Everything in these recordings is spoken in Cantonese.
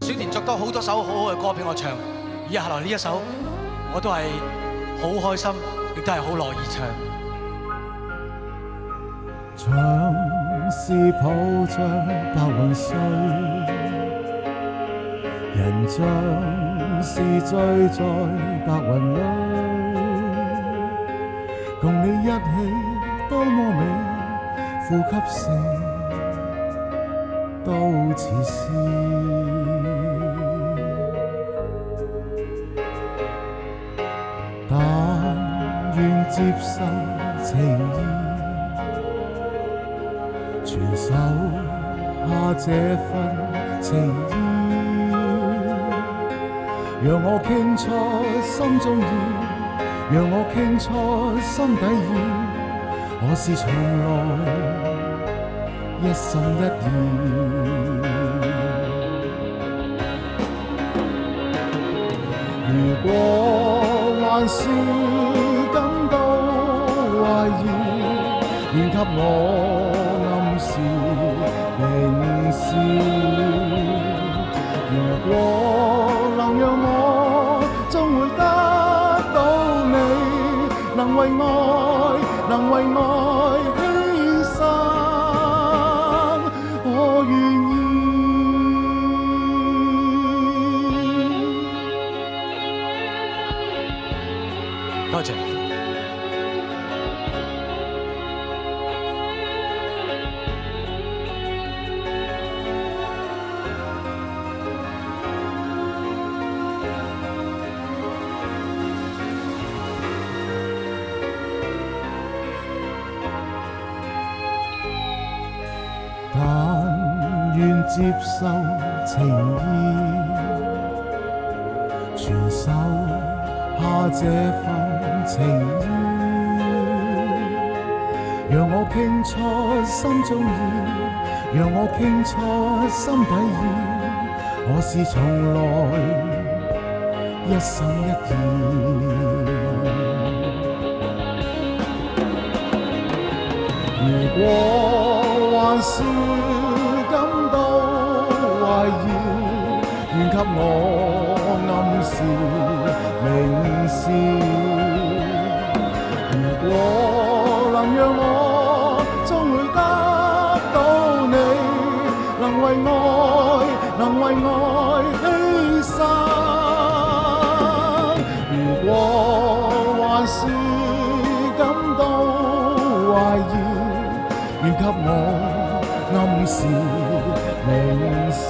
小年作多好多首好好嘅歌俾我唱，以下來呢一首我都係好開心，亦都係好樂意唱。像是抱着白雲睡，人像是醉在白雲裏，共你一起多麼美，呼吸聲都似詩。但願接受情意，傳授下這份情意，讓我傾出心中意，讓我傾出心底意，我是從來一心一意。如果還是感到懷疑，願給我暗示明示。如果能讓我終會得到你，能為愛，能為愛犧牲，我願意。多謝。但願接受情意，傳授下這份情意，讓我傾出心中意，讓我傾出心底意，我是從來一心一意。如果還是感到懷疑，願給我暗示明示。如果能讓我終會得到你，能為愛，能為愛犧牲。如果還是感到懷疑，願給我暗示明示。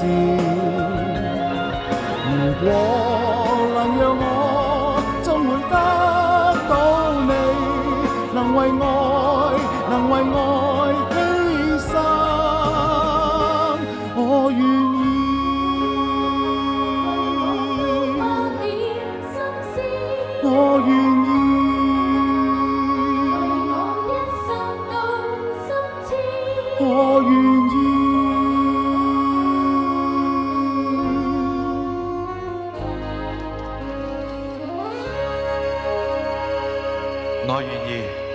如果能讓我終會得到你，能為愛，能為愛犧牲，我願意。我願意。我願意。我願意。